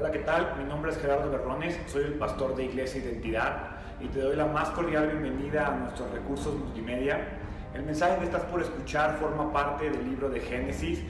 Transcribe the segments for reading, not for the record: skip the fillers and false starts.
Hola, ¿qué tal? Mi nombre es Gerardo Berrones, soy el pastor de Iglesia Identidad y te doy la más cordial bienvenida a nuestros recursos multimedia. El mensaje que estás por escuchar forma parte del libro de Génesis.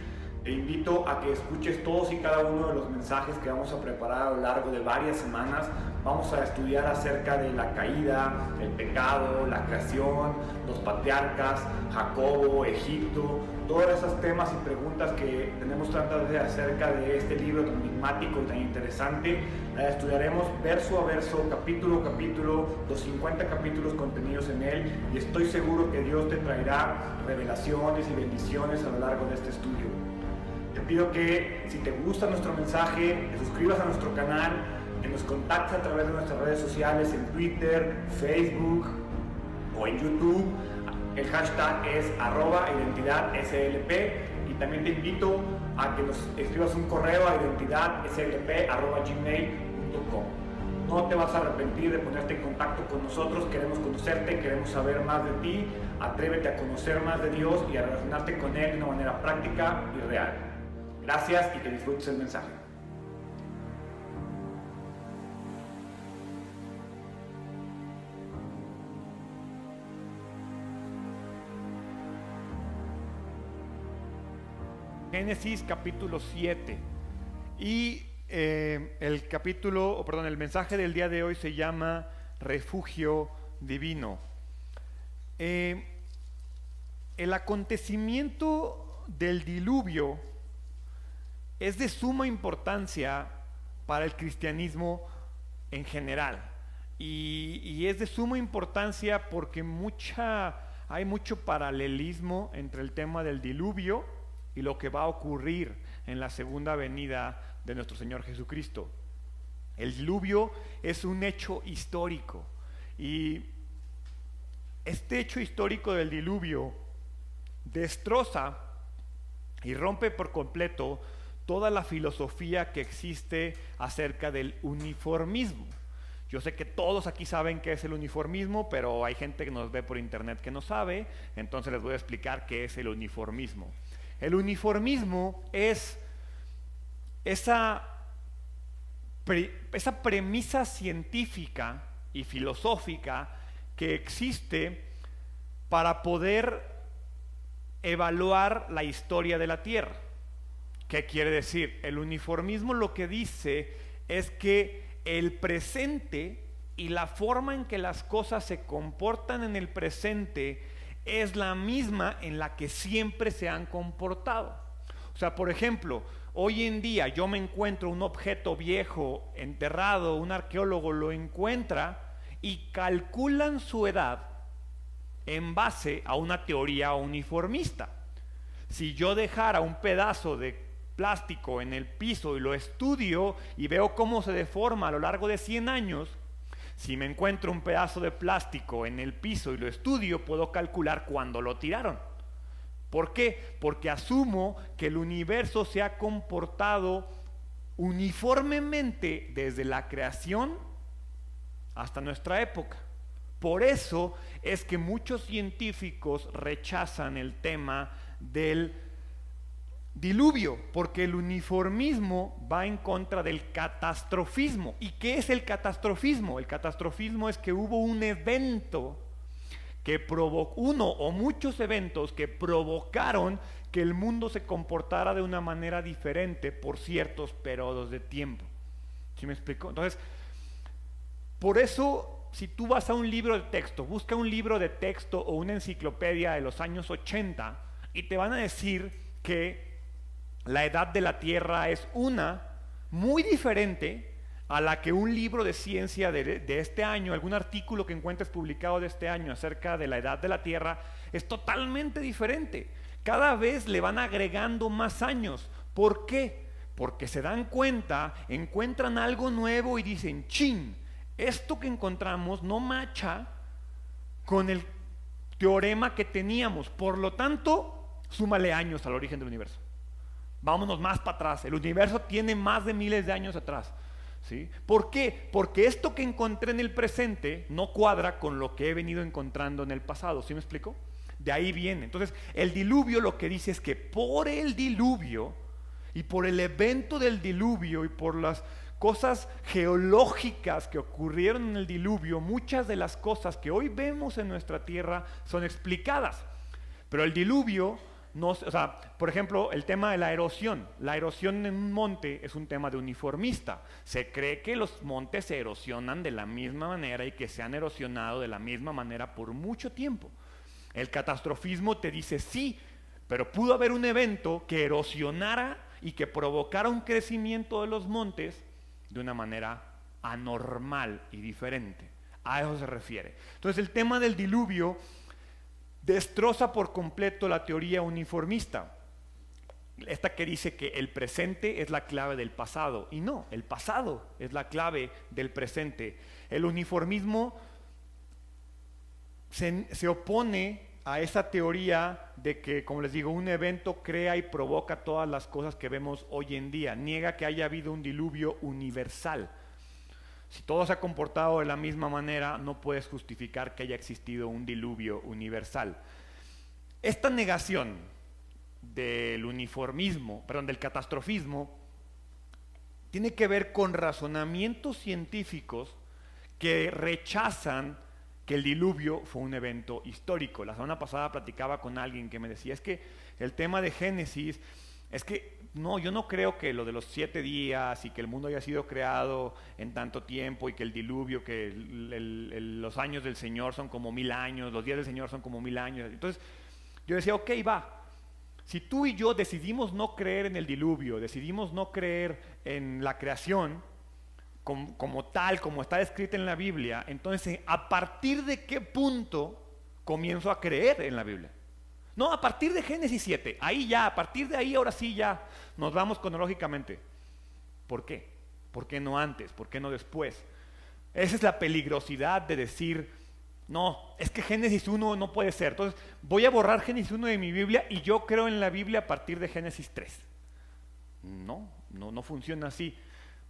Te invito a que escuches todos y cada uno de los mensajes que vamos a preparar a lo largo de varias semanas. Vamos a estudiar acerca de la caída, el pecado, la creación, los patriarcas, Jacobo, Egipto, todos esos temas y preguntas que tenemos tantas veces acerca de este libro tan enigmático y tan interesante. Estudiaremos verso a verso, capítulo a capítulo, los 50 capítulos contenidos en él, y estoy seguro que Dios te traerá revelaciones y bendiciones a lo largo de este estudio. Te pido que si te gusta nuestro mensaje, te suscribas a nuestro canal, que nos contactes a través de nuestras redes sociales en Twitter, Facebook o en YouTube. El hashtag es @identidadslp, y también te invito a que nos escribas un correo a identidadslp@gmail.com. No te vas a arrepentir de ponerte en contacto con nosotros. Queremos conocerte, queremos saber más de ti. Atrévete a conocer más de Dios y a relacionarte con Él de una manera práctica y real. Gracias y que disfrutes el mensaje. Génesis capítulo 7. Y el mensaje del día de hoy se llama Refugio Divino. El acontecimiento del diluvio es de suma importancia para el cristianismo en general, y es de suma importancia porque hay mucho paralelismo entre el tema del diluvio y lo que va a ocurrir en la segunda venida de nuestro Señor Jesucristo. El diluvio es un hecho histórico, y este hecho histórico del diluvio destroza y rompe por completo toda la filosofía que existe acerca del uniformismo. Yo sé que todos aquí saben qué es el uniformismo, pero hay gente que nos ve por internet que no sabe, entonces les voy a explicar qué es el uniformismo. El uniformismo es esa premisa científica y filosófica que existe para poder evaluar la historia de la Tierra. ¿Qué quiere decir? El uniformismo lo que dice es que el presente y la forma en que las cosas se comportan en el presente es la misma en la que siempre se han comportado. O sea, por ejemplo, hoy en día yo me encuentro un objeto viejo enterrado, un arqueólogo lo encuentra y calculan su edad en base a una teoría uniformista. Si yo dejara un pedazo de plástico en el piso y lo estudio y veo cómo se deforma a lo largo de 100 años, si me encuentro un pedazo de plástico en el piso y lo estudio, puedo calcular cuándo lo tiraron. ¿Por qué? Porque asumo que el universo se ha comportado uniformemente desde la creación hasta nuestra época. Por eso es que muchos científicos rechazan el tema del diluvio, porque el uniformismo va en contra del catastrofismo. ¿Y qué es el catastrofismo? El catastrofismo es que hubo un evento que provocó, uno o muchos eventos que provocaron que el mundo se comportara de una manera diferente por ciertos periodos de tiempo. ¿Sí me explico? Entonces, por eso, si tú vas a un libro de texto, busca un libro de texto o una enciclopedia de los años 80 y te van a decir que la edad de la Tierra es una muy diferente a la que un libro de ciencia de este año, algún artículo que encuentres publicado de este año acerca de la edad de la Tierra, es totalmente diferente. Cada vez le van agregando más años. ¿Por qué? Porque se dan cuenta, encuentran algo nuevo y dicen, chin, esto que encontramos no macha con el teorema que teníamos, por lo tanto, súmale años al origen del universo. Vámonos más para atrás. El universo tiene más de miles de años atrás, ¿sí? ¿Por qué? Porque esto que encontré en el presente no cuadra con lo que he venido encontrando en el pasado. ¿Sí me explico? De ahí viene. Entonces, el diluvio lo que dice es que por el diluvio y por el evento del diluvio y por las cosas geológicas que ocurrieron en el diluvio, muchas de las cosas que hoy vemos en nuestra tierra son explicadas. Pero el diluvio, por ejemplo, el tema de la erosión. La erosión en un monte es un tema de uniformista. Se cree que los montes se erosionan de la misma manera y que se han erosionado de la misma manera por mucho tiempo. El catastrofismo te dice sí, pero pudo haber un evento que erosionara y que provocara un crecimiento de los montes de una manera anormal y diferente. A eso se refiere. Entonces el tema del diluvio destroza por completo la teoría uniformista. Esta que dice que el presente es la clave del pasado. Y no, el pasado es la clave del presente. El uniformismo se opone a esa teoría de que, como les digo, un evento crea y provoca todas las cosas que vemos hoy en día. Niega que haya habido un diluvio universal. Si todo se ha comportado de la misma manera, no puedes justificar que haya existido un diluvio universal. Esta negación del uniformismo, del catastrofismo, tiene que ver con razonamientos científicos que rechazan que el diluvio fue un evento histórico. La semana pasada platicaba con alguien que me decía, es que el tema de Génesis, es que no, yo no creo que lo de los 7 días y que el mundo haya sido creado en tanto tiempo y que el diluvio, que los años del Señor son como 1000 años, los días del Señor son como 1000 años. Entonces yo decía, ok, va. Si tú y yo decidimos no creer en el diluvio, decidimos no creer en la creación como tal, como está escrita en la Biblia, entonces ¿a partir de qué punto comienzo a creer en la Biblia? No, a partir de Génesis 7, ahí ya, a partir de ahí ahora sí ya nos vamos cronológicamente. ¿Por qué? ¿Por qué no antes? ¿Por qué no después? Esa es la peligrosidad de decir, no, es que Génesis 1 no puede ser. Entonces voy a borrar Génesis 1 de mi Biblia y yo creo en la Biblia a partir de Génesis 3. No funciona así,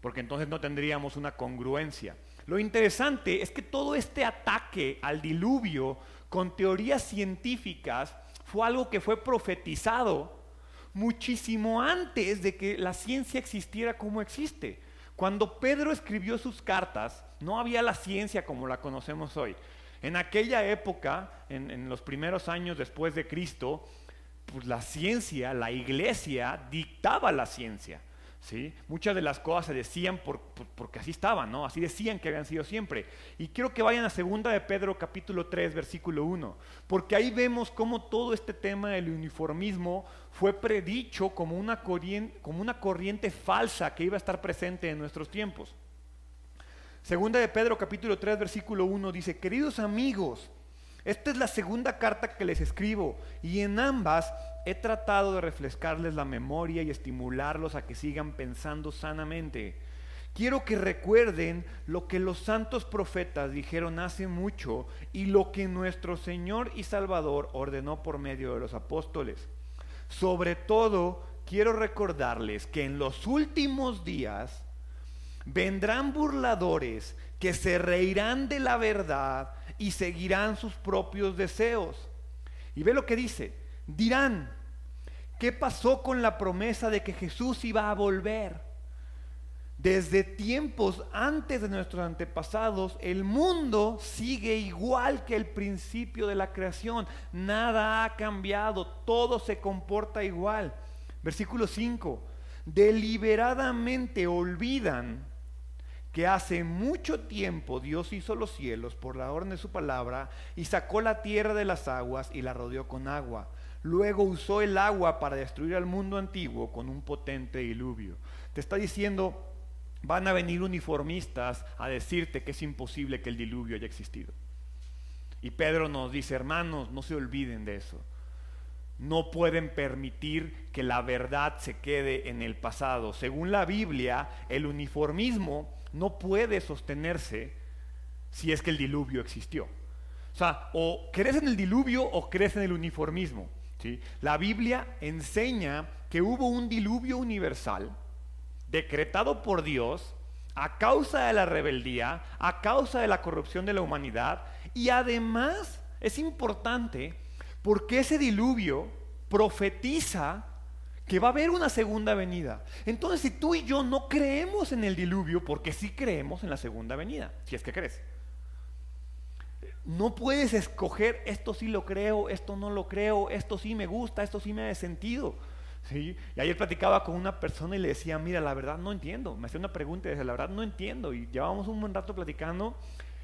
porque entonces no tendríamos una congruencia. Lo interesante es que todo este ataque al diluvio con teorías científicas fue algo que fue profetizado muchísimo antes de que la ciencia existiera como existe. Cuando Pedro escribió sus cartas, no había la ciencia como la conocemos hoy. En aquella época, en los primeros años después de Cristo, pues la ciencia, la iglesia dictaba la ciencia. ¿Sí? Muchas de las cosas se decían porque así estaban, ¿no? Así decían que habían sido siempre. Y quiero que vayan a 2 de Pedro capítulo 3 versículo 1, porque ahí vemos cómo todo este tema del uniformismo fue predicho como una corriente falsa que iba a estar presente en nuestros tiempos. 2 de Pedro capítulo 3 versículo 1 dice: queridos amigos, esta es la segunda carta que les escribo, y en ambas he tratado de refrescarles la memoria y estimularlos a que sigan pensando sanamente. Quiero que recuerden lo que los santos profetas dijeron hace mucho y lo que nuestro Señor y Salvador ordenó por medio de los apóstoles. Sobre todo, quiero recordarles que en los últimos días vendrán burladores que se reirán de la verdad y seguirán sus propios deseos. Y ve lo que dice: dirán, ¿qué pasó con la promesa de que Jesús iba a volver? Desde tiempos antes de nuestros antepasados, el mundo sigue igual que el principio de la creación. Nada ha cambiado, todo se comporta igual. Versículo 5: deliberadamente olvidan que hace mucho tiempo Dios hizo los cielos por la orden de su palabra y sacó la tierra de las aguas y la rodeó con agua. Luego usó el agua para destruir al mundo antiguo con un potente diluvio. Te está diciendo, van a venir uniformistas a decirte que es imposible que el diluvio haya existido. Y Pedro nos dice, hermanos, no se olviden de eso. No pueden permitir que la verdad se quede en el pasado. Según la Biblia, el uniformismo no puede sostenerse si es que el diluvio existió. O sea, o crees en el diluvio o crees en el uniformismo, ¿sí? La Biblia enseña que hubo un diluvio universal decretado por Dios a causa de la rebeldía, a causa de la corrupción de la humanidad, y además es importante porque ese diluvio profetiza que va a haber una segunda venida. Entonces, si tú y yo no creemos en el diluvio, porque sí creemos en la segunda venida, si es que crees, no puedes escoger, esto sí lo creo, esto no lo creo, esto sí me gusta, esto sí me hace sentido. ¿Sí? Y ayer platicaba con una persona y le decía, mira, la verdad no entiendo. Me hacía una pregunta y decía, la verdad no entiendo. Y llevábamos un buen rato platicando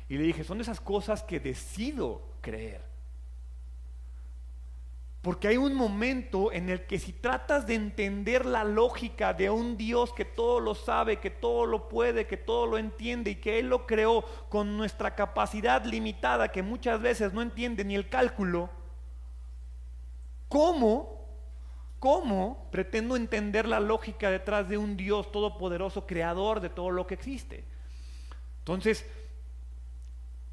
y le dije, son de esas cosas que decido creer. Porque hay un momento en el que si tratas de entender la lógica de un Dios que todo lo sabe, que todo lo puede, que todo lo entiende y que Él lo creó con nuestra capacidad limitada, que muchas veces no entiende ni el cálculo, ¿cómo pretendo entender la lógica detrás de un Dios todopoderoso, creador de todo lo que existe? Entonces,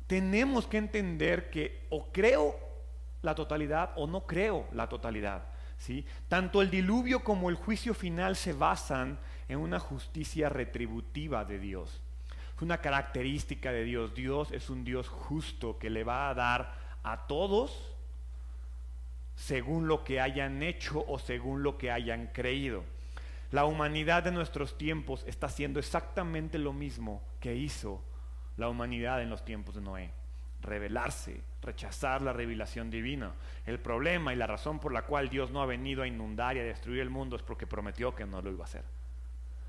tenemos que entender que o creo la totalidad o no creo la totalidad, ¿sí? Tanto el diluvio como el juicio final se basan en una justicia retributiva de Dios. Es una característica de Dios. Dios es un Dios justo que le va a dar a todos según lo que hayan hecho o según lo que hayan creído. La humanidad de nuestros tiempos está haciendo exactamente lo mismo que hizo la humanidad en los tiempos de Noé: rebelarse, rechazar la revelación divina. El problema y la razón por la cual Dios no ha venido a inundar y a destruir el mundo es porque prometió que no lo iba a hacer.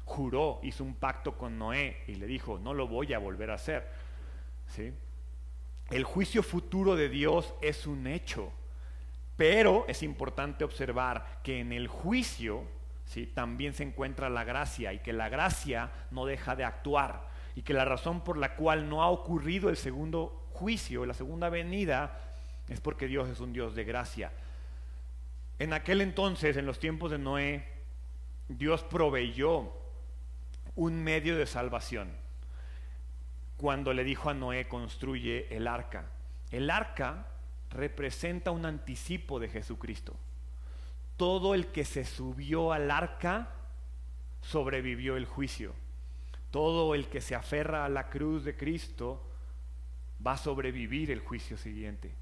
Juró, hizo un pacto con Noé y le dijo, no lo voy a volver a hacer. ¿Sí? El juicio futuro de Dios es un hecho, pero es importante observar que en el juicio, ¿sí?, también se encuentra la gracia, y que la gracia no deja de actuar, y que la razón por la cual no ha ocurrido el segundo juicio, la segunda venida, es porque Dios es un Dios de gracia. En aquel entonces, en los tiempos de Noé, Dios proveyó un medio de salvación cuando le dijo a Noé, construye el arca. El arca representa un anticipo de Jesucristo. Todo el que se subió al arca sobrevivió el juicio. Todo el que se aferra a la cruz de Cristo va a sobrevivir el juicio siguiente.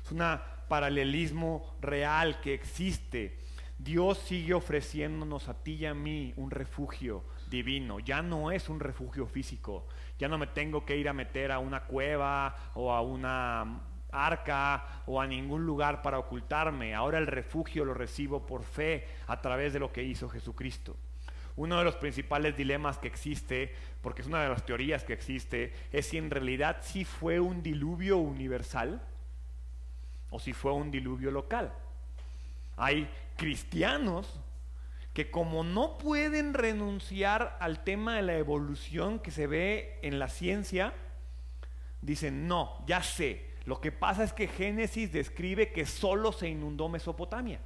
Es un paralelismo real que existe. Dios sigue ofreciéndonos a ti y a mí un refugio divino. Ya no es un refugio físico. Ya no me tengo que ir a meter a una cueva o a una arca o a ningún lugar para ocultarme. Ahora el refugio lo recibo por fe a través de lo que hizo Jesucristo. Uno de los principales dilemas que existe, porque es una de las teorías que existe, es si en realidad sí fue un diluvio universal o si fue un diluvio local. Hay cristianos que, como no pueden renunciar al tema de la evolución que se ve en la ciencia, dicen, no, ya sé, lo que pasa es que Génesis describe que solo se inundó Mesopotamia.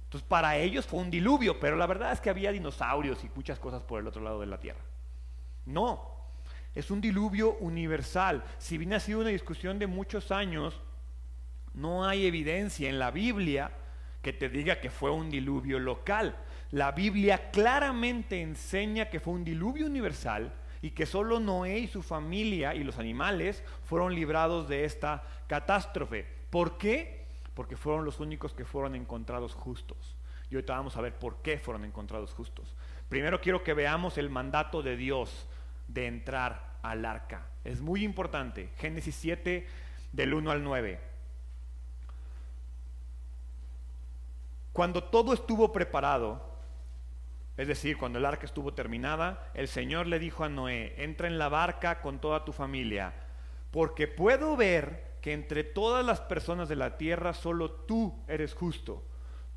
Entonces para ellos fue un diluvio, pero la verdad es que había dinosaurios y muchas cosas por el otro lado de la tierra. No, es un diluvio universal. Si bien ha sido una discusión de muchos años, no hay evidencia en la Biblia que te diga que fue un diluvio local. La Biblia claramente enseña que fue un diluvio universal y que solo Noé y su familia y los animales fueron librados de esta catástrofe. ¿Por qué? Porque fueron los únicos que fueron encontrados justos. Y ahorita vamos a ver por qué fueron encontrados justos. Primero quiero que veamos el mandato de Dios de entrar al arca. Es muy importante. Génesis 7, del 1 al 9. Cuando todo estuvo preparado, es decir, cuando el arca estuvo terminada, el Señor le dijo a Noé, entra en la barca con toda tu familia, porque puedo ver que entre todas las personas de la tierra solo tú eres justo.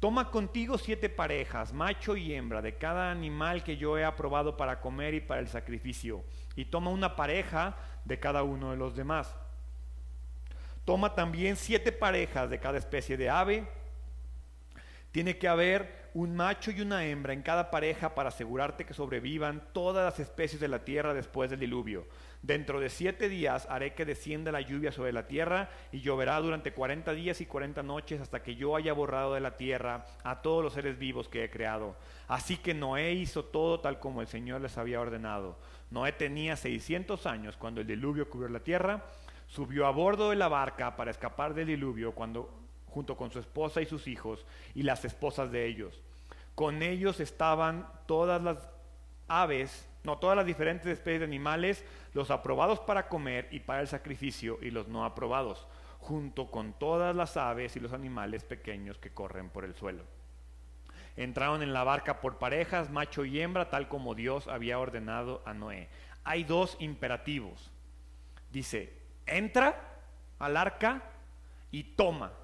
Toma contigo 7 parejas, macho y hembra, de cada animal que yo he aprobado para comer y para el sacrificio, y toma una pareja de cada uno de los demás. Toma también 7 parejas de cada especie de ave. Tiene que haber un macho y una hembra en cada pareja para asegurarte que sobrevivan todas las especies de la tierra después del diluvio. Dentro de 7 días haré que descienda la lluvia sobre la tierra y lloverá durante 40 días y 40 noches hasta que yo haya borrado de la tierra a todos los seres vivos que he creado. Así que Noé hizo todo tal como el Señor les había ordenado. Noé tenía 600 años cuando el diluvio cubrió la tierra. Subió a bordo de la barca para escapar del diluvio junto con su esposa y sus hijos y las esposas de ellos. Con ellos estaban todas las aves, no, todas las diferentes especies de animales, los aprobados para comer y para el sacrificio y los no aprobados, junto con todas las aves y los animales pequeños que corren por el suelo. Entraron en la barca por parejas, macho y hembra, tal como Dios había ordenado a Noé. Hay dos imperativos. Dice, entra al arca y toma.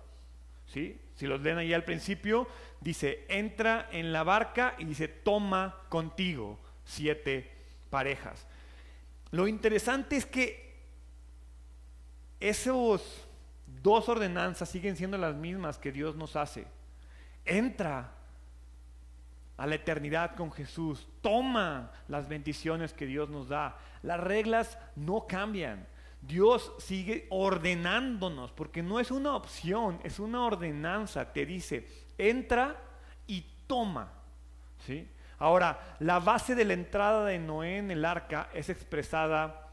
¿Sí? Si los leen ahí al principio, dice, entra en la barca y dice, toma contigo 7 parejas. Lo interesante es que esos 2 ordenanzas siguen siendo las mismas que Dios nos hace. Entra a la eternidad con Jesús, toma las bendiciones que Dios nos da. Las reglas no cambian. Dios sigue ordenándonos, porque no es una opción, es una ordenanza. Te dice, entra y toma, ¿sí? Ahora, la base de la entrada de Noé en el arca es expresada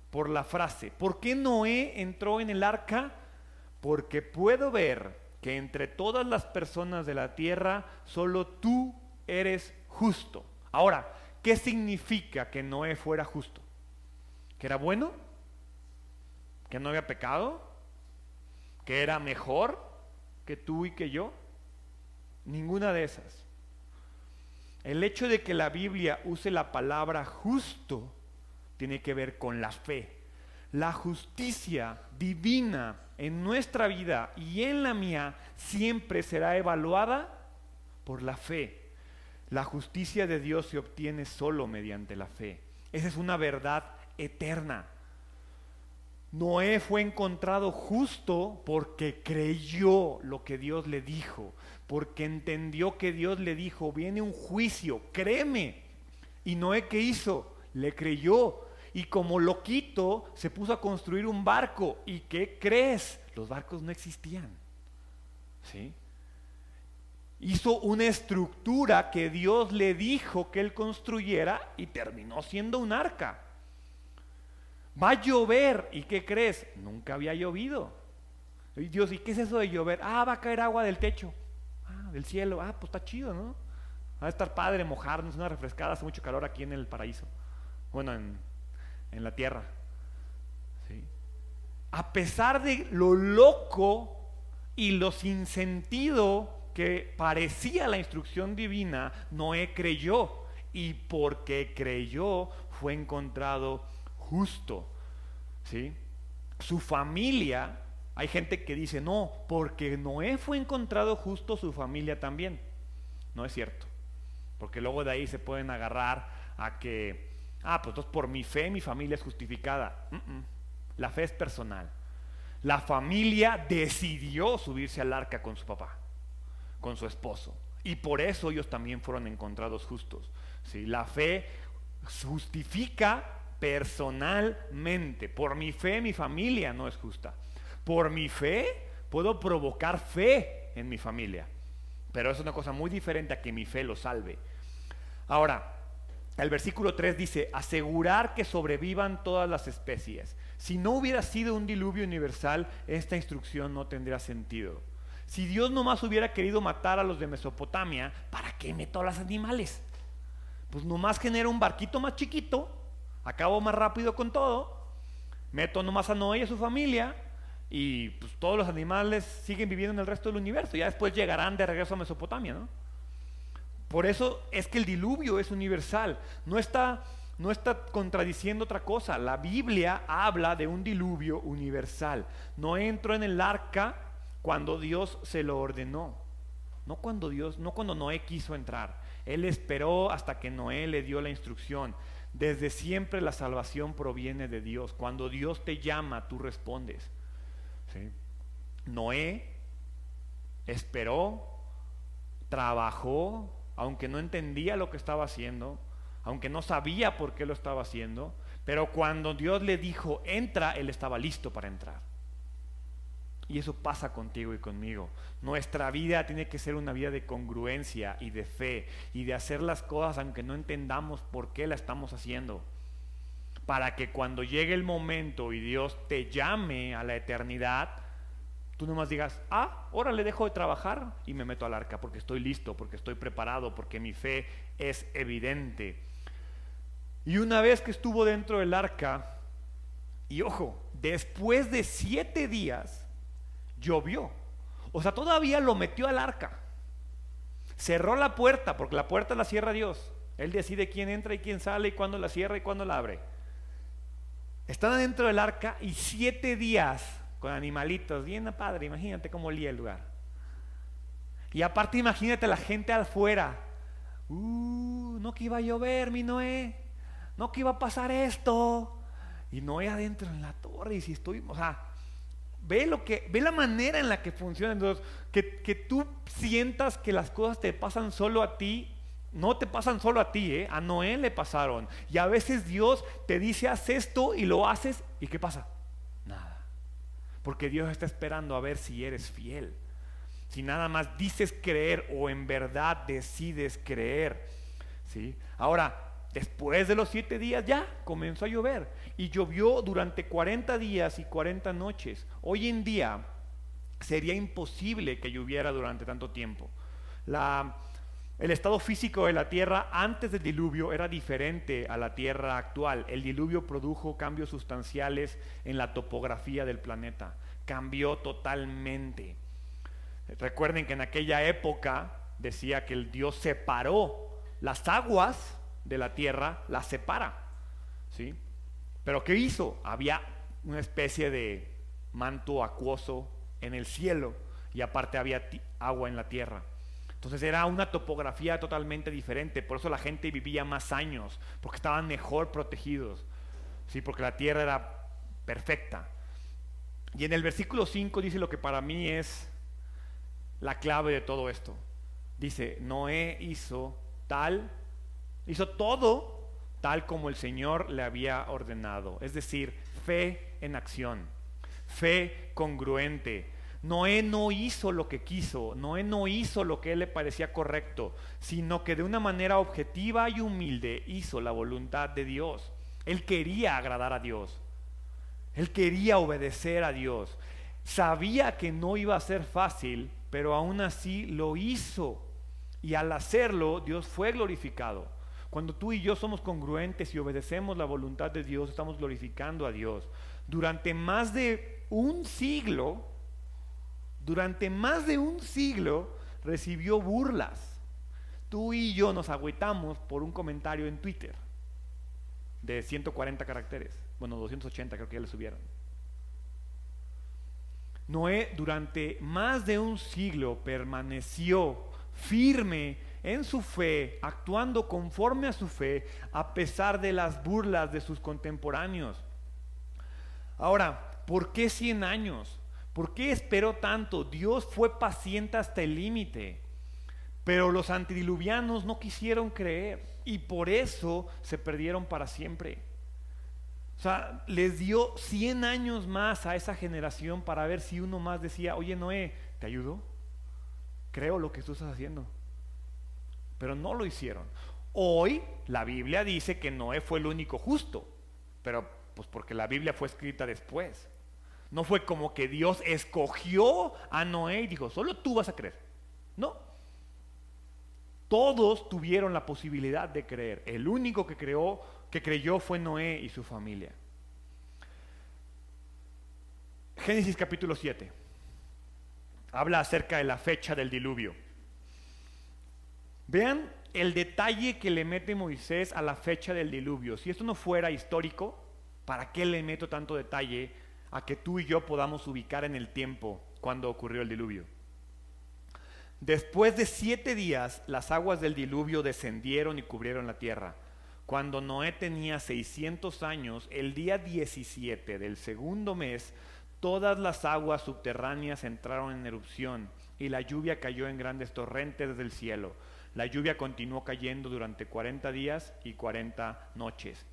por la frase. ¿Por qué Noé entró en el arca? Porque puedo ver que entre todas las personas de la tierra, solo tú eres justo. Ahora, ¿qué significa que Noé fuera justo? ¿Que era bueno? ¿Que no había pecado? ¿Que era mejor que tú y que yo? Ninguna de esas. El hecho de que la Biblia use la palabra justo tiene que ver con la fe. La justicia divina en nuestra vida y en la mía siempre será evaluada por la fe. La justicia de Dios se obtiene solo mediante la fe. Esa es una verdad eterna. Noé fue encontrado justo porque creyó lo que Dios le dijo, porque entendió que Dios le dijo, viene un juicio, créeme. Y Noé, ¿qué hizo? Le creyó. Y como loquito se puso a construir un barco. ¿Y qué crees? Los barcos no existían. ¿Sí? Hizo una estructura que Dios le dijo que él construyera y terminó siendo un arca. Va a llover, ¿y qué crees? Nunca había llovido. Y Dios, ¿y qué es eso de llover? Va a caer agua del techo, del cielo. Pues está chido, ¿no? Va a estar padre mojarnos, una refrescada, hace mucho calor aquí en el paraíso. Bueno, en la tierra. ¿Sí? A pesar de lo loco y lo sin sentido que parecía la instrucción divina, Noé creyó. Y porque creyó, fue encontrado justo, ¿sí? Su familia, hay gente que dice, no, porque Noé fue encontrado justo, su familia también. No es cierto, porque luego de ahí se pueden agarrar a que, pues entonces por mi fe mi familia es justificada. La fe es personal. La familia decidió subirse al arca con su papá, con su esposo, y por eso ellos también fueron encontrados justos, ¿sí? La fe justifica personalmente. Por mi fe mi familia no es justa. Por mi fe puedo provocar fe en mi familia, pero es una cosa muy diferente a que mi fe lo salve. Ahora, el versículo 3 dice, asegurar que sobrevivan todas las especies. Si no hubiera sido un diluvio universal, esta instrucción no tendría sentido. Si Dios nomás hubiera querido matar a los de Mesopotamia, ¿para qué meto a los animales? Pues nomás genera un barquito más chiquito, acabo más rápido con todo, meto nomás a Noé y a su familia, y pues todos los animales siguen viviendo en el resto del universo, ya después llegarán de regreso a Mesopotamia, ¿no? Por eso es que el diluvio es universal, no está contradiciendo otra cosa. La Biblia habla de un diluvio universal. Noé entró en el arca cuando Dios se lo ordenó, no cuando Noé quiso entrar. Él esperó hasta que Noé le dio la instrucción. Desde siempre la salvación proviene de Dios. Cuando Dios te llama, tú respondes, ¿sí? Noé esperó, trabajó, aunque no entendía lo que estaba haciendo, aunque no sabía por qué lo estaba haciendo, pero cuando Dios le dijo, entra, él estaba listo para entrar. Y eso pasa contigo y conmigo. Nuestra vida tiene que ser una vida de congruencia y de fe y de hacer las cosas aunque no entendamos por qué la estamos haciendo, para que cuando llegue el momento y Dios te llame a la eternidad, Tú nomás digas, ahora le dejo de trabajar y me meto al arca porque estoy listo, porque estoy preparado, porque mi fe es evidente. Y una vez que estuvo dentro del arca, y ojo, después de 7 días llovió. O sea, todavía lo metió al arca. Cerró la puerta, porque la puerta la cierra Dios. Él decide quién entra y quién sale, y cuándo la cierra y cuándo la abre. Están dentro del arca y 7 días con animalitos, bien padre, imagínate cómo olía el lugar. Y aparte imagínate la gente afuera. No que iba a llover, mi Noé, no que iba a pasar esto. Y Noé adentro en la torre, y si estoy, o sea, ve la manera en la que funciona. Entonces, que tú sientas que las cosas te pasan solo a ti. No te pasan solo a ti, a Noé le pasaron. Y a veces Dios te dice, haz esto, y lo haces, ¿y qué pasa? Nada. Porque Dios está esperando a ver si eres fiel. Si nada más dices creer o en verdad decides creer, ¿sí? Ahora, después de los 7 días ya comenzó a llover. Y llovió durante 40 días y 40 noches. Hoy en día sería imposible que lloviera durante tanto tiempo. El estado físico de la tierra antes del diluvio era diferente a la tierra actual. El diluvio produjo cambios sustanciales en la topografía del planeta. Cambió totalmente. Recuerden que en aquella época decía que el Dios separó las aguas de la tierra, las separa, ¿sí? Pero ¿qué hizo? Había una especie de manto acuoso en el cielo y aparte había agua en la tierra. Entonces era una topografía totalmente diferente. Por eso la gente vivía más años, porque estaban mejor protegidos, ¿sí? Porque la tierra era perfecta. Y en el versículo 5 dice lo que para mí es la clave de todo esto. Dice, Noé hizo todo tal como el Señor le había ordenado. Es decir, fe en acción, fe congruente. Noé no hizo lo que quiso, Noé no hizo lo que a él le parecía correcto, sino que de una manera objetiva y humilde hizo la voluntad de Dios. Él quería agradar a Dios, él quería obedecer a Dios. Sabía que no iba a ser fácil, pero aún así lo hizo. Y al hacerlo, Dios fue glorificado. Cuando tú y yo somos congruentes y obedecemos la voluntad de Dios, estamos glorificando a Dios. Durante más de un siglo recibió burlas. Tú y yo nos agüitamos por un comentario en Twitter de 140 caracteres. Bueno, 280 creo que ya le subieron. Noé durante más de un siglo permaneció firme en su fe, actuando conforme a su fe, a pesar de las burlas de sus contemporáneos. Ahora, ¿por qué 100 años? ¿Por qué esperó tanto? Dios fue paciente hasta el límite, pero los antediluvianos no quisieron creer y por eso se perdieron para siempre. O sea, les dio 100 años más a esa generación para ver si uno más decía, oye Noé, ¿te ayudo? Creo lo que tú estás haciendo. Pero no lo hicieron. Hoy la Biblia dice que Noé fue el único justo, pero pues porque la Biblia fue escrita después. No fue como que Dios escogió a Noé y dijo, solo tú vas a creer. No. Todos tuvieron la posibilidad de creer. El único que creyó fue Noé y su familia. Génesis capítulo 7 habla acerca de la fecha del diluvio. Vean el detalle que le mete Moisés a la fecha del diluvio. Si esto no fuera histórico, ¿para qué le meto tanto detalle a que tú y yo podamos ubicar en el tiempo cuando ocurrió el diluvio? Después de 7 días, las aguas del diluvio descendieron y cubrieron la tierra. Cuando Noé tenía 600 años, el día 17 del segundo mes, todas las aguas subterráneas entraron en erupción y la lluvia cayó en grandes torrentes del cielo. La lluvia continuó cayendo durante 40 días y 40 noches.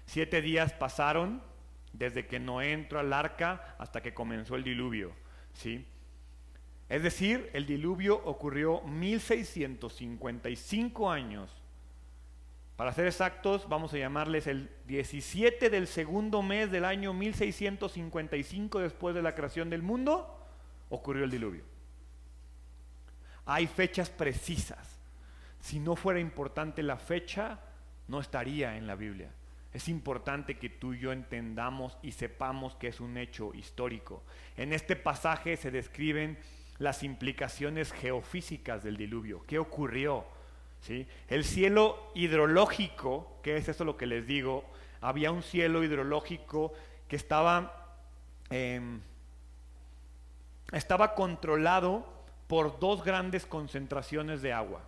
7 días pasaron desde que Noé entró al arca hasta que comenzó el diluvio, ¿sí? Es decir, el diluvio ocurrió 1655 años. Para ser exactos, vamos a llamarles el 17 del segundo mes del año 1655 después de la creación del mundo, ocurrió el diluvio. Hay fechas precisas. Si no fuera importante la fecha, no estaría en la Biblia. Es importante que tú y yo entendamos y sepamos que es un hecho histórico. En este pasaje se describen las implicaciones geofísicas del diluvio. ¿Qué ocurrió? ¿Sí? El cielo hidrológico, que es eso lo que les digo, había un cielo hidrológico que estaba controlado por dos grandes concentraciones de agua,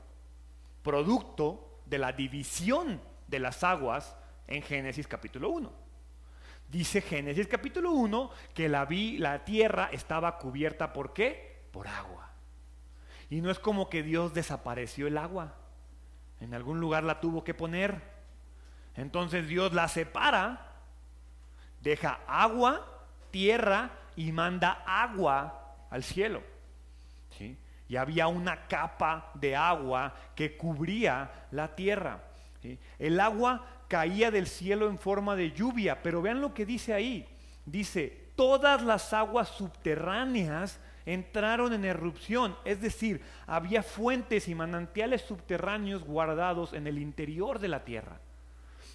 producto de la división de las aguas en Génesis capítulo 1. Dice Génesis capítulo 1 que la tierra estaba cubierta ¿por qué? Por agua. Y no es como que Dios desapareció el agua. En algún lugar la tuvo que poner. Entonces Dios la separa, deja agua, tierra y manda agua al cielo. ¿Sí? Y había una capa de agua que cubría la tierra. ¿Sí? El agua caía del cielo en forma de lluvia, pero vean lo que dice ahí. Dice, todas las aguas subterráneas entraron en erupción, es decir, había fuentes y manantiales subterráneos guardados en el interior de la tierra.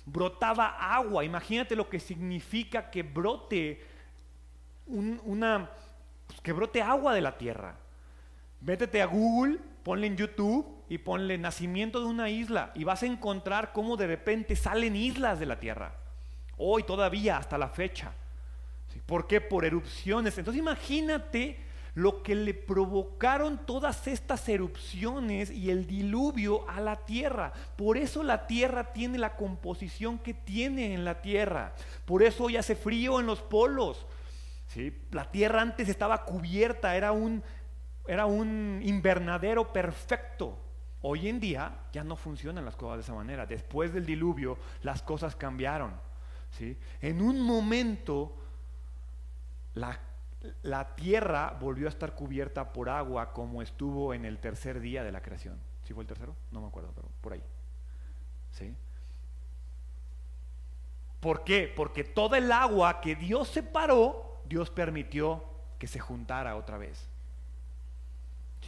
Brotaba agua, imagínate lo que significa que brote que brote agua de la tierra. Métete a Google, ponle en YouTube y ponle nacimiento de una isla y vas a encontrar cómo de repente salen islas de la tierra. Hoy todavía, hasta la fecha. ¿Sí? ¿Por qué? Por erupciones. Entonces imagínate lo que le provocaron todas estas erupciones y el diluvio a la tierra. Por eso la tierra tiene la composición que tiene en la tierra. Por eso hoy hace frío en los polos. ¿Sí? La tierra antes estaba cubierta, era un invernadero perfecto. Hoy en día ya no funcionan las cosas de esa manera. Después del diluvio las cosas cambiaron. ¿Sí? En un momento la tierra volvió a estar cubierta por agua como estuvo en el tercer día de la creación. ¿Sí fue el tercero? No me acuerdo, pero por ahí. ¿Sí? ¿Por qué? Porque toda el agua que Dios separó, Dios permitió que se juntara otra vez.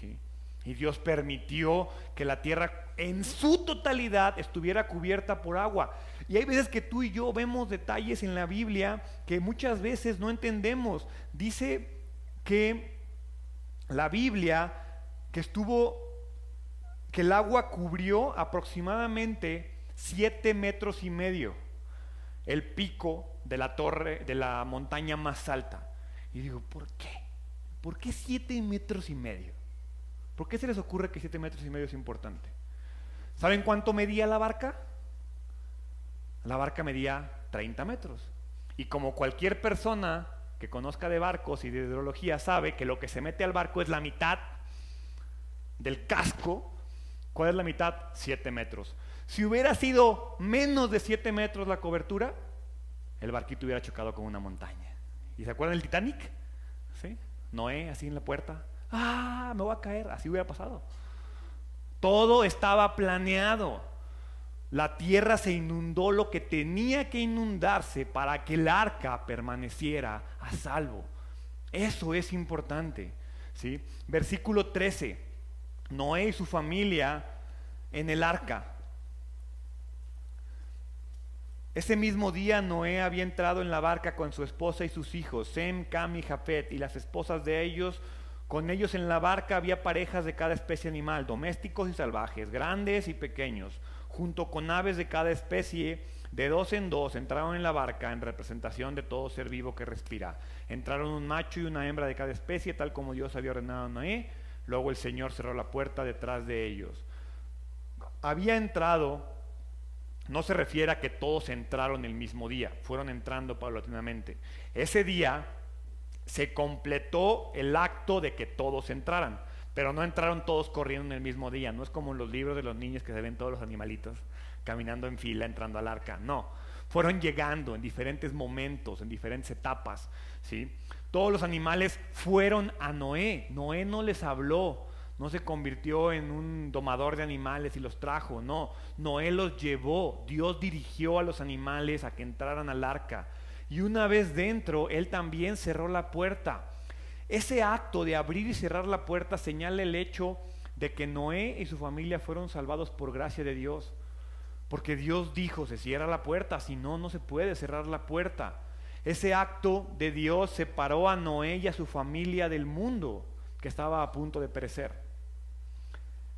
¿Sí? Y Dios permitió que la tierra en su totalidad estuviera cubierta por agua. Y hay veces que tú y yo vemos detalles en la Biblia que muchas veces no entendemos. Dice que la Biblia que el agua cubrió aproximadamente 7,5 metros el pico de la torre, de la montaña más alta. Y digo, ¿por qué? ¿Por qué 7,5 metros? ¿Por qué se les ocurre que 7,5 metros es importante? ¿Saben cuánto medía la barca? La barca medía 30 metros. Y como cualquier persona que conozca de barcos y de hidrología sabe que lo que se mete al barco es la mitad del casco. ¿Cuál es la mitad? 7 metros. Si hubiera sido menos de 7 metros la cobertura, el barquito hubiera chocado con una montaña. ¿Y se acuerdan del Titanic? ¿Sí? Noé así en la puerta. Me voy a caer. Así hubiera pasado. Todo estaba planeado. La tierra se inundó lo que tenía que inundarse para que el arca permaneciera a salvo. Eso es importante. ¿Sí? Versículo 13. Noé y su familia en el arca. Ese mismo día Noé había entrado en la barca con su esposa y sus hijos, Sem, Cam y Jafet, y las esposas de ellos. Con ellos en la barca había parejas de cada especie animal, domésticos y salvajes, grandes y pequeños, junto con aves de cada especie. De 2 en 2 entraron en la barca en representación de todo ser vivo que respira. Entraron un macho y una hembra de cada especie, tal como Dios había ordenado a Noé. Luego el Señor cerró la puerta detrás de ellos. Había entrado. No se refiere a que todos entraron el mismo día, fueron entrando paulatinamente. Ese día se completó el acto de que todos entraran, pero no entraron todos corriendo en el mismo día. No es como en los libros de los niños que se ven todos los animalitos caminando en fila entrando al arca. No, fueron llegando en diferentes momentos, en diferentes etapas, ¿sí? Todos los animales fueron a Noé. Noé no les habló, no se convirtió en un domador de animales y los trajo, no. Noé los llevó. Dios dirigió a los animales a que entraran al arca. Y una vez dentro, Él también cerró la puerta. Ese acto de abrir y cerrar la puerta señala el hecho de que Noé y su familia fueron salvados por gracia de Dios. Porque Dios dijo, se cierra la puerta, si no, no se puede cerrar la puerta. Ese acto de Dios separó a Noé y a su familia del mundo que estaba a punto de perecer.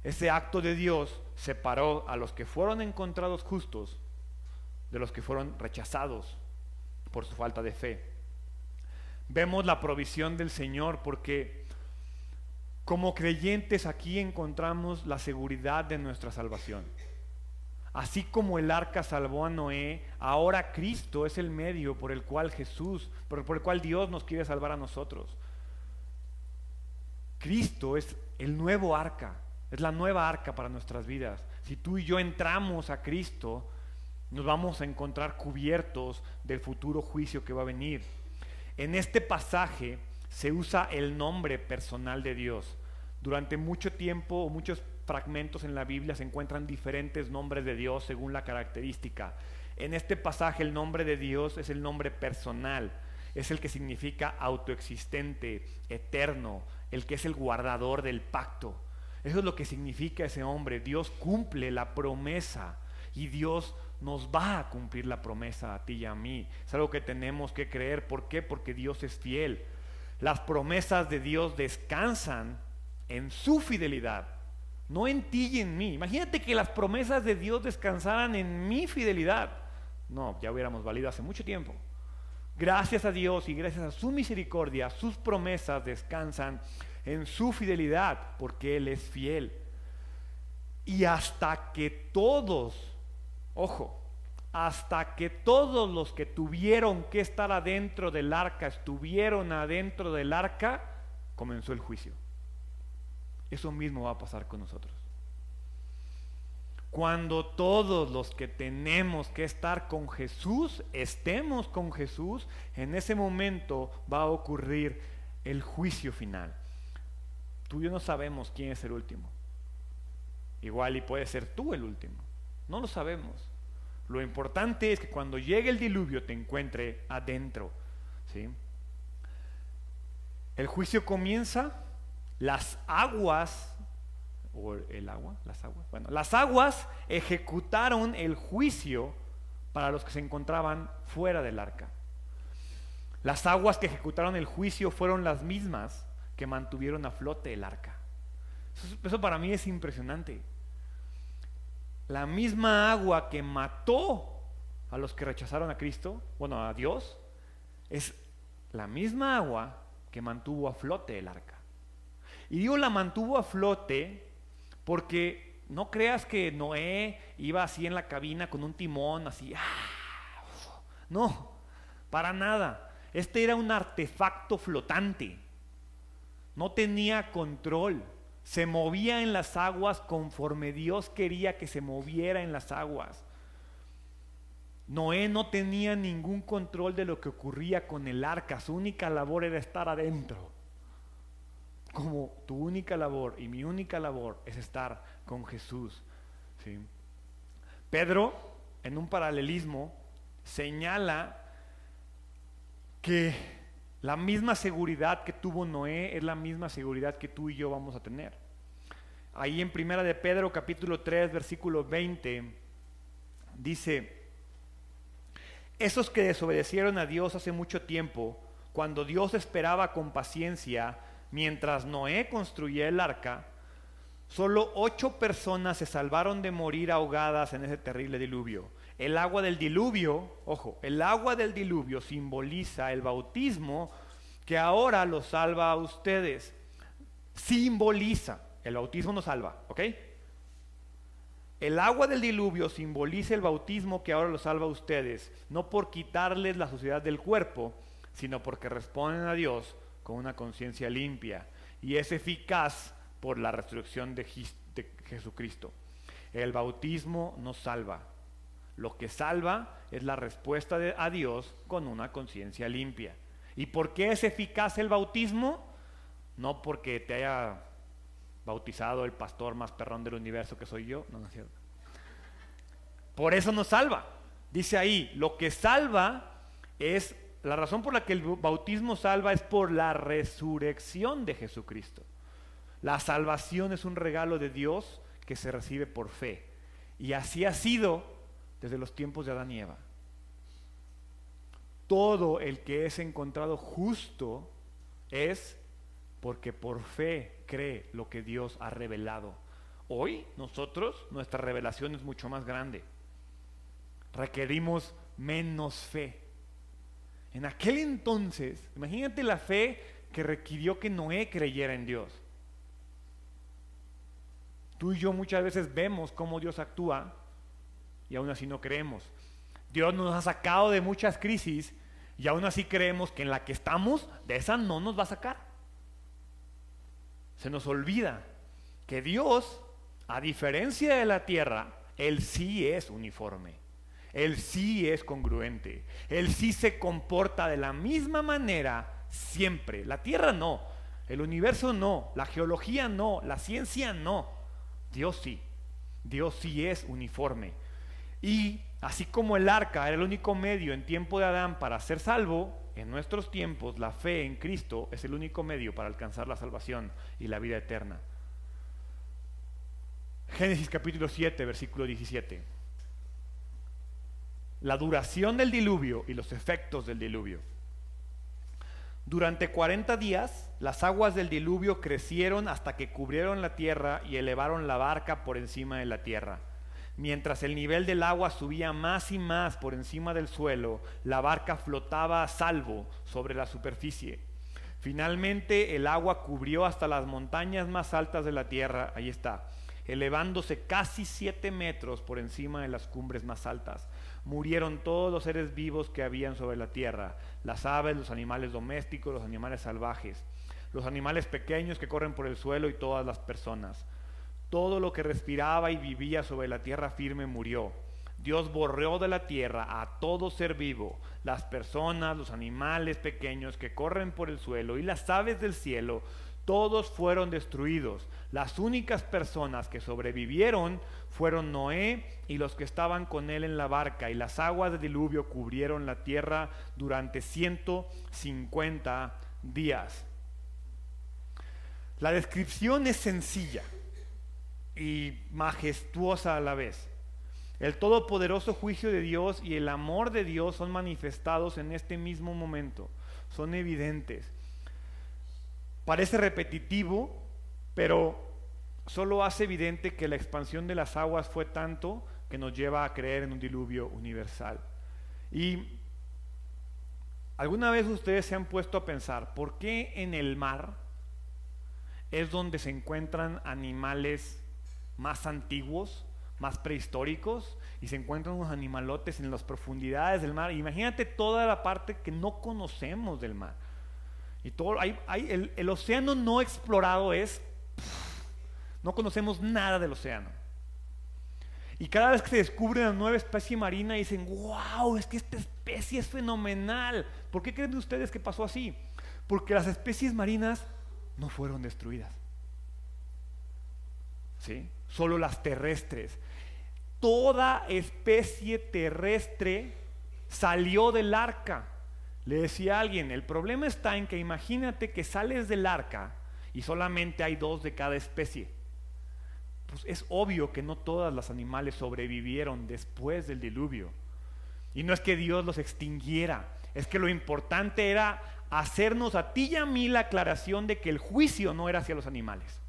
Ese acto de Dios separó a los que fueron encontrados justos de los que fueron rechazados por su falta de fe. Vemos la provisión del Señor porque como creyentes aquí encontramos la seguridad de nuestra salvación. Así como el arca salvó a Noé, ahora Cristo es el medio por el cual por el cual Dios nos quiere salvar a nosotros. Cristo es el nuevo arca, es la nueva arca para nuestras vidas. Si tú y yo entramos a Cristo, nos vamos a encontrar cubiertos del futuro juicio que va a venir. En este pasaje se usa el nombre personal de Dios. Durante mucho tiempo o muchos fragmentos en la Biblia se encuentran diferentes nombres de Dios según la característica. En este pasaje el nombre de Dios es el nombre personal, es el que significa autoexistente, eterno, el que es el guardador del pacto. Eso es lo que significa ese hombre. Dios cumple la promesa y Dios nos va a cumplir la promesa a ti y a mí. Es algo que tenemos que creer. ¿Por qué? Porque Dios es fiel. Las promesas de Dios descansan en su fidelidad, no en ti y en mí. Imagínate que las promesas de Dios descansaran en mi fidelidad. No, ya hubiéramos valido hace mucho tiempo. Gracias a Dios y gracias a su misericordia, sus promesas descansan en su fidelidad, porque Él es fiel. Y hasta que todos, ojo, hasta que todos los que tuvieron que estar adentro del arca estuvieron adentro del arca, comenzó el juicio. Eso mismo va a pasar con nosotros. Cuando todos los que tenemos que estar con Jesús, estemos con Jesús, en ese momento va a ocurrir el juicio final. Tú y yo no sabemos quién es el último. Igual y puede ser tú el último. No lo sabemos. Lo importante es que cuando llegue el diluvio te encuentre adentro, ¿sí? El juicio comienza. Las aguas ejecutaron el juicio para los que se encontraban fuera del arca. Las aguas que ejecutaron el juicio fueron las mismas que mantuvieron a flote el arca. Eso para mí es impresionante. La misma agua que mató a los que rechazaron a Cristo, a Dios, es la misma agua que mantuvo a flote el arca. Y Dios la mantuvo a flote porque no creas que Noé iba así en la cabina con un timón, así. No, para nada. Este era un artefacto flotante. No tenía control. Se movía en las aguas conforme Dios quería que se moviera en las aguas. Noé no tenía ningún control de lo que ocurría con el arca. Su única labor era estar adentro. Como tu única labor y mi única labor es estar con Jesús, ¿sí? Pedro, en un paralelismo, señala que la misma seguridad que tuvo Noé es la misma seguridad que tú y yo vamos a tener. Ahí en 1 de Pedro capítulo 3 versículo 20 dice: esos que desobedecieron a Dios hace mucho tiempo, cuando Dios esperaba con paciencia mientras Noé construía el arca, solo 8 personas se salvaron de morir ahogadas en ese terrible diluvio. El agua del diluvio, el agua del diluvio simboliza el bautismo que ahora los salva a ustedes. Simboliza, el bautismo nos salva, ¿ok? El agua del diluvio simboliza el bautismo que ahora los salva a ustedes, no por quitarles la suciedad del cuerpo, sino porque responden a Dios con una conciencia limpia, y es eficaz por la resurrección de Jesucristo. El bautismo nos salva. Lo que salva es la respuesta a Dios con una conciencia limpia. ¿Y por qué es eficaz el bautismo? No porque te haya bautizado el pastor más perrón del universo que soy yo, no es cierto. Por eso nos salva. Dice ahí, lo que salva es La razón por la que el bautismo salva es por la resurrección de Jesucristo. La salvación es un regalo de Dios que se recibe por fe. Y así ha sido desde los tiempos de Adán y Eva. Todo el que es encontrado justo es porque por fe cree lo que Dios ha revelado. Hoy nosotros, nuestra revelación es mucho más grande. Requerimos menos fe. En aquel entonces, imagínate la fe que requirió que Noé creyera en Dios. Tú y yo muchas veces vemos cómo Dios actúa y aún así no creemos. Dios nos ha sacado de muchas crisis y aún así creemos que en la que estamos, de esa no nos va a sacar. Se nos olvida que Dios, a diferencia de la tierra, Él sí es uniforme. Él sí es congruente. Él sí se comporta de la misma manera siempre. La tierra no, el universo no, la geología no, la ciencia no. Dios sí. Dios sí es uniforme. Y así como el arca era el único medio en tiempo de Adán para ser salvo, en nuestros tiempos la fe en Cristo es el único medio para alcanzar la salvación y la vida eterna. Génesis capítulo 7, versículo 17. La duración del diluvio y los efectos del diluvio. Durante 40 días, las aguas del diluvio crecieron hasta que cubrieron la tierra y elevaron la barca por encima de la tierra. Mientras el nivel del agua subía más y más por encima del suelo, la barca flotaba a salvo sobre la superficie. Finalmente, el agua cubrió hasta las montañas más altas de la tierra, ahí está, elevándose casi 7 metros por encima de las cumbres más altas. Murieron todos los seres vivos que habían sobre la tierra, las aves, los animales domésticos, los animales salvajes, los animales pequeños que corren por el suelo y todas las personas. Todo lo que respiraba y vivía sobre la tierra firme murió. Dios borró de la tierra a todo ser vivo, las personas, los animales pequeños que corren por el suelo y las aves del cielo. Todos fueron destruidos. Las únicas personas que sobrevivieron fueron Noé y los que estaban con él en la barca, y las aguas del diluvio cubrieron la tierra durante 150 días. La descripción es sencilla y majestuosa a la vez. El todopoderoso juicio de Dios y el amor de Dios son manifestados en este mismo momento, son evidentes. Parece repetitivo, pero solo hace evidente que la expansión de las aguas fue tanto que nos lleva a creer en un diluvio universal. Y ¿alguna vez ustedes se han puesto a pensar por qué en el mar es donde se encuentran animales más antiguos, más prehistóricos, y se encuentran unos animalotes en las profundidades del mar? Imagínate toda la parte que no conocemos del mar. Y todo, el océano no explorado no conocemos nada del océano. Y cada vez que se descubre una nueva especie marina dicen, wow, es que esta especie es fenomenal. ¿Por qué creen ustedes que pasó así? Porque las especies marinas no fueron destruidas, ¿sí? Solo las terrestres. Toda especie terrestre salió del arca. Le decía a alguien, el problema está en que imagínate que sales del arca y solamente hay 2 de cada especie. Pues es obvio que no todos los animales sobrevivieron después del diluvio. Y no es que Dios los extinguiera, es que lo importante era hacernos a ti y a mí la aclaración de que el juicio no era hacia los animales.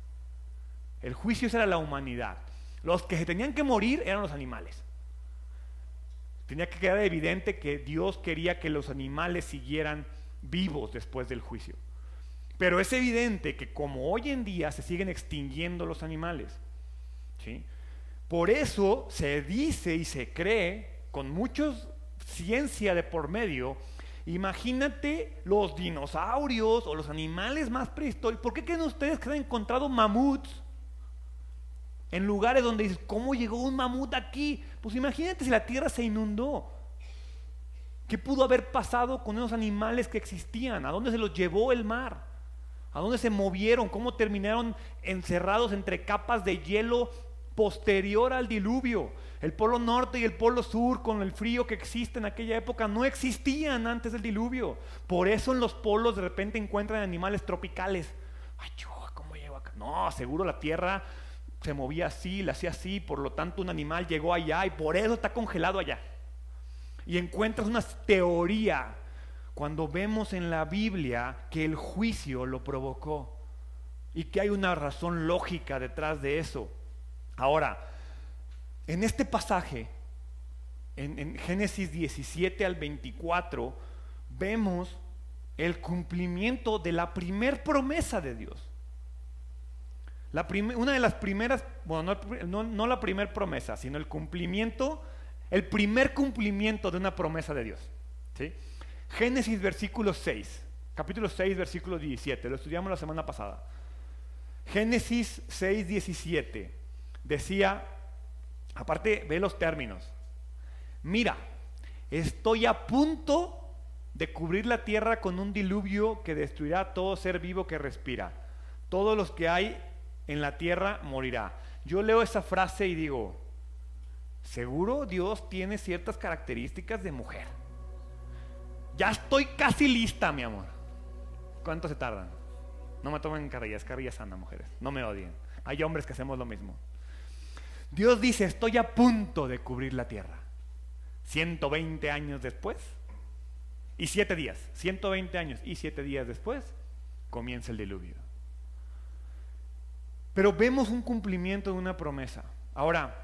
El juicio era la humanidad. Los que se tenían que morir eran los animales. Tenía que quedar evidente que Dios quería que los animales siguieran vivos después del juicio. Pero es evidente que como hoy en día se siguen extinguiendo los animales, ¿sí? Por eso se dice y se cree, con mucha ciencia de por medio, imagínate los dinosaurios o los animales más prehistóricos. ¿Por qué creen ustedes que han encontrado mamuts en lugares donde dices, ¿cómo llegó un mamut aquí? Pues imagínate si la tierra se inundó. ¿Qué pudo haber pasado con esos animales que existían? ¿A dónde se los llevó el mar? ¿A dónde se movieron? ¿Cómo terminaron encerrados entre capas de hielo posterior al diluvio? El polo norte y el polo sur, con el frío que existe en aquella época, no existían antes del diluvio. Por eso en los polos de repente encuentran animales tropicales. Ay, ¿cómo llego acá? No, seguro la tierra se movía así, la hacía así, por lo tanto un animal llegó allá y por eso está congelado allá. Y encuentras una teoría cuando vemos en la Biblia que el juicio lo provocó y que hay una razón lógica detrás de eso. Ahora, en este pasaje, en Génesis 17 al 24, vemos el cumplimiento de la primer promesa de Dios. Una de las primeras, bueno, no la primer promesa, sino el cumplimiento, el primer cumplimiento de una promesa de Dios, ¿sí? Génesis capítulo 6, versículo 17, lo estudiamos la semana pasada. Génesis 6, 17, decía, aparte ve los términos: mira, estoy a punto de cubrir la tierra con un diluvio que destruirá a todo ser vivo que respira. Todos los que hay en la tierra morirá. Yo leo esa frase y digo, seguro Dios tiene ciertas características de mujer. Ya estoy casi lista, mi amor. ¿Cuánto se tardan? No me tomen carrilla, es carrilla sana, mujeres. No me odien. Hay hombres que hacemos lo mismo. Dios dice, estoy a punto de cubrir la tierra. 120 años después y 7 días. 120 años y 7 días después comienza el diluvio. Pero vemos un cumplimiento de una promesa. Ahora,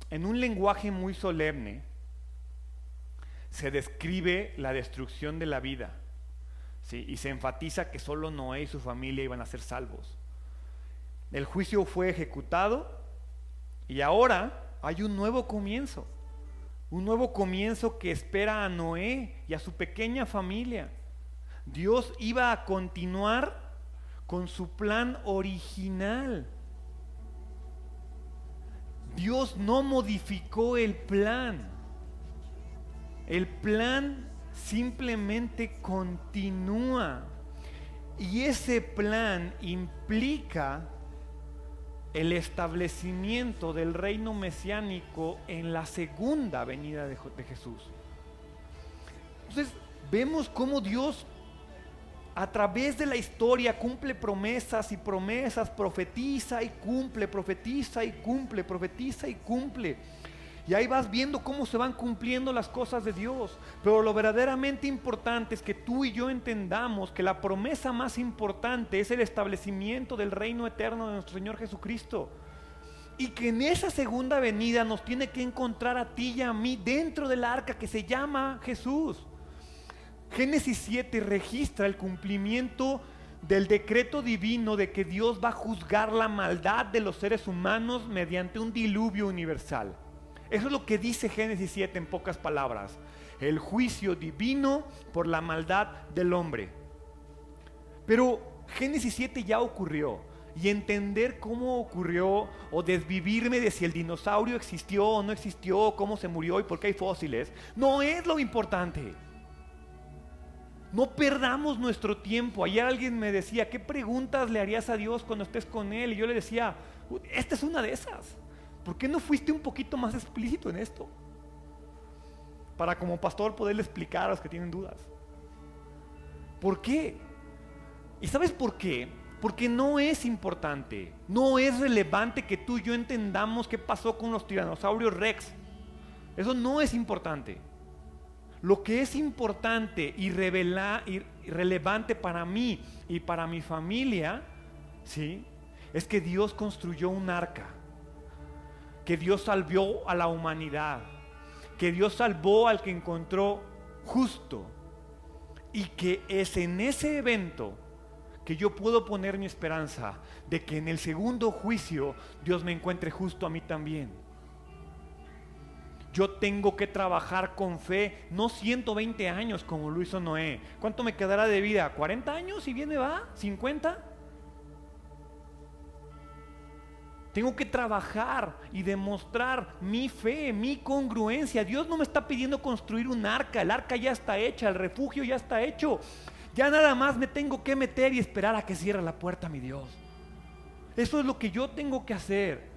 en un lenguaje muy solemne, se describe la destrucción de la vida, ¿sí? Y se enfatiza que solo Noé y su familia iban a ser salvos. El juicio fue ejecutado y ahora hay un nuevo comienzo que espera a Noé y a su pequeña familia. Dios iba a continuar con su plan original. Dios no modificó el plan. El plan simplemente continúa. Y ese plan implica el establecimiento del reino mesiánico en la segunda venida de Jesús. Entonces, vemos cómo Dios a través de la historia cumple promesas y promesas, profetiza y cumple, profetiza y cumple, profetiza y cumple. Y ahí vas viendo cómo se van cumpliendo las cosas de Dios. Pero lo verdaderamente importante es que tú y yo entendamos que la promesa más importante es el establecimiento del reino eterno de nuestro Señor Jesucristo. Y que en esa segunda venida nos tiene que encontrar a ti y a mí dentro del arca que se llama Jesús. Génesis 7 registra el cumplimiento del decreto divino de que Dios va a juzgar la maldad de los seres humanos mediante un diluvio universal. Eso es lo que dice Génesis 7 en pocas palabras. El juicio divino por la maldad del hombre. Pero Génesis 7 ya ocurrió. Y entender cómo ocurrió o desvivirme de si el dinosaurio existió o no existió, cómo se murió y por qué hay fósiles, no es lo importante. No perdamos nuestro tiempo. Ayer alguien me decía, ¿qué preguntas le harías a Dios cuando estés con Él? Y yo le decía, esta es una de esas. ¿Por qué no fuiste un poquito más explícito en esto? Para como pastor poderle explicar a los que tienen dudas. ¿Por qué? ¿Y sabes por qué? Porque no es importante, no es relevante que tú y yo entendamos qué pasó con los tiranosaurios Rex. Eso no es importante. Lo que es importante y relevante para mí y para mi familia, ¿sí?, es que Dios construyó un arca, que Dios salvó a la humanidad, que Dios salvó al que encontró justo, y que es en ese evento que yo puedo poner mi esperanza de que en el segundo juicio Dios me encuentre justo a mí también. Yo tengo que trabajar con fe, no 120 años como lo hizo Noé. ¿Cuánto me quedará de vida? ¿40 años si bien me va? ¿50? Tengo que trabajar y demostrar mi fe, mi congruencia. Dios no me está pidiendo construir un arca. El arca ya está hecha, el refugio ya está hecho. Ya nada más me tengo que meter y esperar a que cierre la puerta mi Dios. Eso es lo que yo tengo que hacer.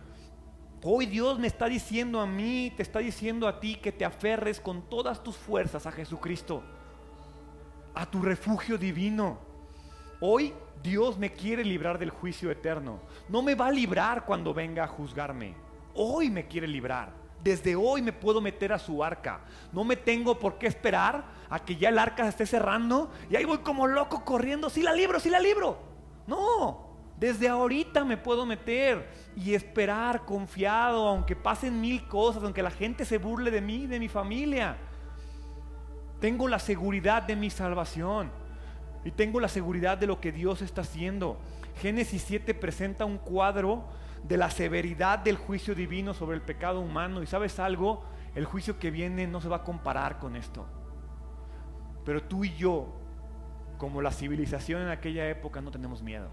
Hoy Dios me está diciendo a mí, te está diciendo a ti que te aferres con todas tus fuerzas a Jesucristo, a tu refugio divino. Hoy Dios me quiere librar del juicio eterno. No me va a librar cuando venga a juzgarme. Hoy me quiere librar. Desde hoy me puedo meter a su arca. No me tengo por qué esperar a que ya el arca se esté cerrando y ahí voy como loco corriendo. Sí la libro, sí la libro. No. Desde ahorita me puedo meter y esperar confiado, aunque pasen 1000 cosas, aunque la gente se burle de mí, de mi familia. Tengo la seguridad de mi salvación y tengo la seguridad de lo que Dios está haciendo. Génesis 7 presenta un cuadro de la severidad del juicio divino sobre el pecado humano. Y ¿sabes algo? El juicio que viene no se va a comparar con esto. Pero tú y yo, como la civilización en aquella época, no tenemos miedo.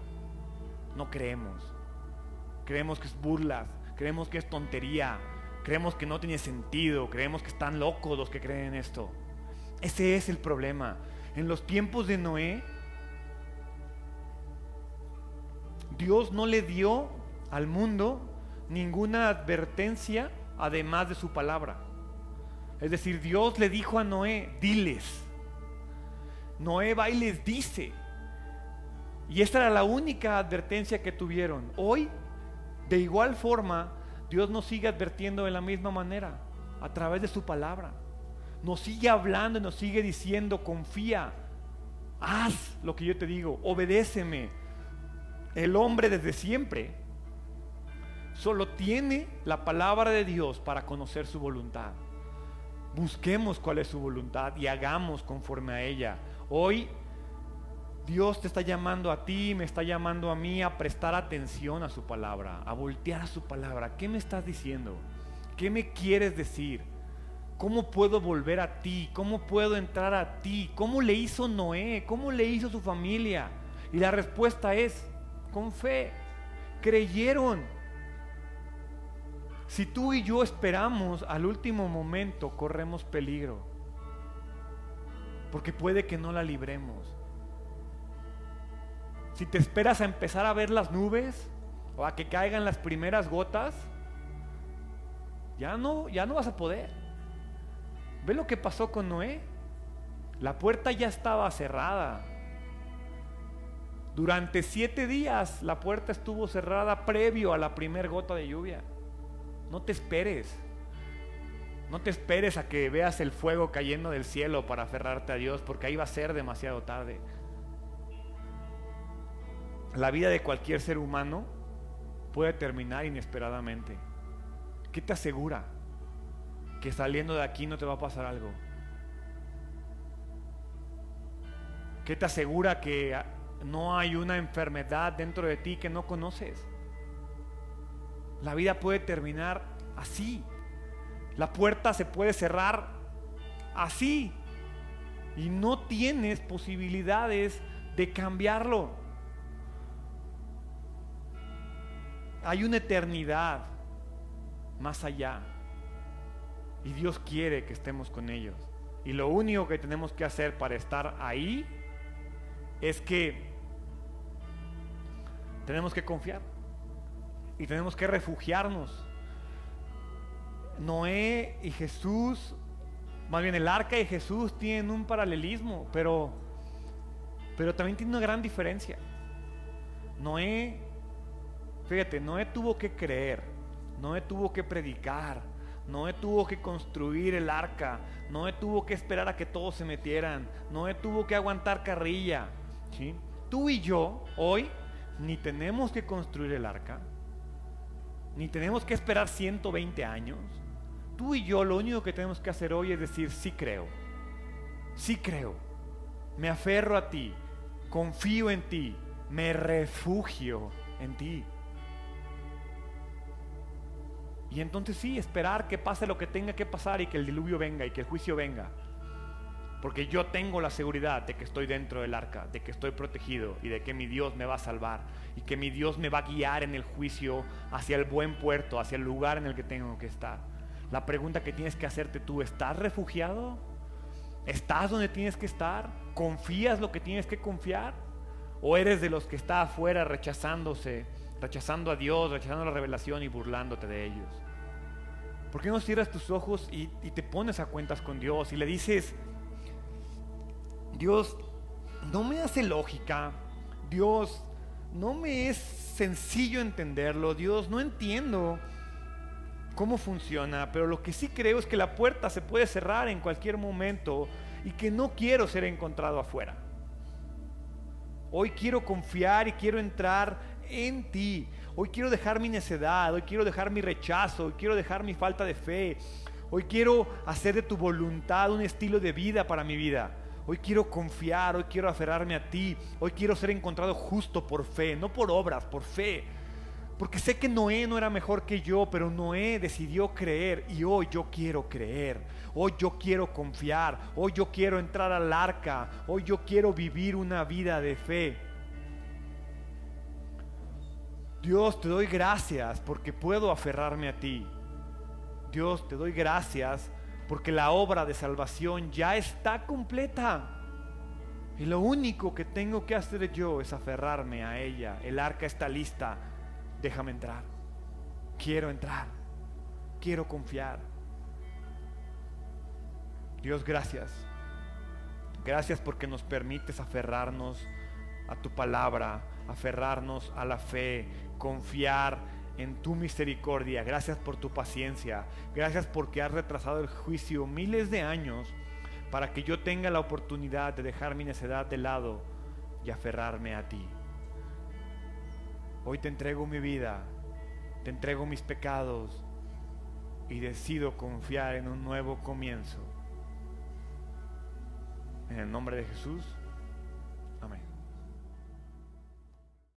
No creemos. Creemos que es burlas, creemos que es tontería, creemos que no tiene sentido, creemos que están locos los que creen en esto. Ese es el problema. En los tiempos de Noé, Dios no le dio al mundo ninguna advertencia además de su palabra. Es decir, Dios le dijo a Noé, diles. Noé va y les dice. Y esta era la única advertencia que tuvieron. Hoy, de igual forma, Dios nos sigue advirtiendo de la misma manera, a través de su palabra. Nos sigue hablando y nos sigue diciendo, confía, haz lo que yo te digo, obedéceme. El hombre desde siempre solo tiene la palabra de Dios para conocer su voluntad. Busquemos cuál es su voluntad y hagamos conforme a ella. Hoy Dios te está llamando a ti, me está llamando a mí a prestar atención a su palabra, a voltear a su palabra. ¿Qué me estás diciendo? ¿Qué me quieres decir? ¿Cómo puedo volver a ti? ¿Cómo puedo entrar a ti? ¿Cómo le hizo Noé? ¿Cómo le hizo su familia? Y la respuesta es, con fe. Creyeron. Si tú y yo esperamos al último momento, corremos peligro. Porque puede que no la libremos. Si te esperas a empezar a ver las nubes o a que caigan las primeras gotas, ya no vas a poder. ¿Ve lo que pasó con Noé? La puerta ya estaba cerrada. Durante 7 días la puerta estuvo cerrada previo a la primer gota de lluvia. No te esperes. No te esperes a que veas el fuego cayendo del cielo para aferrarte a Dios, porque ahí va a ser demasiado tarde. La vida de cualquier ser humano puede terminar inesperadamente. ¿Qué te asegura que saliendo de aquí no te va a pasar algo? ¿Qué te asegura que no hay una enfermedad dentro de ti que no conoces? La vida puede terminar así. La puerta se puede cerrar así. Y no tienes posibilidades de cambiarlo. Hay una eternidad más allá. Y Dios quiere que estemos con ellos. Y lo único que tenemos que hacer para estar ahí es que tenemos que confiar. Y tenemos que refugiarnos. Noé y Jesús, más bien el arca y Jesús tienen un paralelismo, pero también tiene una gran diferencia. Noé, fíjate, Noé tuvo que creer, Noé tuvo que predicar, Noé tuvo que construir el arca, Noé tuvo que esperar a que todos se metieran, Noé tuvo que aguantar carrilla, ¿sí? Tú y yo hoy ni tenemos que construir el arca, ni tenemos que esperar 120 años. Tú y yo lo único que tenemos que hacer hoy es decir, sí creo, me aferro a ti, confío en ti, me refugio en ti. Y entonces sí, esperar que pase lo que tenga que pasar y que el diluvio venga y que el juicio venga. Porque yo tengo la seguridad de que estoy dentro del arca, de que estoy protegido y de que mi Dios me va a salvar y que mi Dios me va a guiar en el juicio hacia el buen puerto, hacia el lugar en el que tengo que estar. La pregunta que tienes que hacerte tú, ¿estás refugiado? ¿Estás donde tienes que estar? ¿Confías lo que tienes que confiar? ¿O eres de los que está afuera rechazándose rechazando a Dios, rechazando la revelación y burlándote de ellos. ¿Por qué no cierras tus ojos y te pones a cuentas con Dios y le dices: Dios, no me hace lógica, Dios, no me es sencillo entenderlo, Dios, no entiendo cómo funciona, pero lo que sí creo es que la puerta se puede cerrar en cualquier momento y que no quiero ser encontrado afuera. Hoy quiero confiar y quiero entrar en ti. Hoy quiero dejar mi necedad, hoy quiero dejar mi rechazo, hoy quiero dejar mi falta de fe. Hoy quiero hacer de tu voluntad un estilo de vida para mi vida. Hoy quiero confiar, hoy quiero aferrarme a ti. Hoy quiero ser encontrado justo por fe, no por obras, por fe. Porque sé que Noé no era mejor que yo, pero Noé decidió creer y hoy yo quiero creer. Hoy yo quiero confiar, hoy yo quiero entrar al arca, hoy yo quiero vivir una vida de fe. Dios, te doy gracias porque puedo aferrarme a ti. Dios, te doy gracias porque la obra de salvación ya está completa. Y lo único que tengo que hacer yo es aferrarme a ella. El arca está lista. Déjame entrar. Quiero entrar. Quiero confiar. Dios, gracias. Gracias porque nos permites aferrarnos a tu palabra, aferrarnos a la fe, confiar en tu misericordia. Gracias por tu paciencia. Gracias porque has retrasado el juicio miles de años para que yo tenga la oportunidad de dejar mi necedad de lado y aferrarme a ti. Hoy te entrego mi vida, te entrego mis pecados y decido confiar en un nuevo comienzo. En el nombre de Jesús, amén.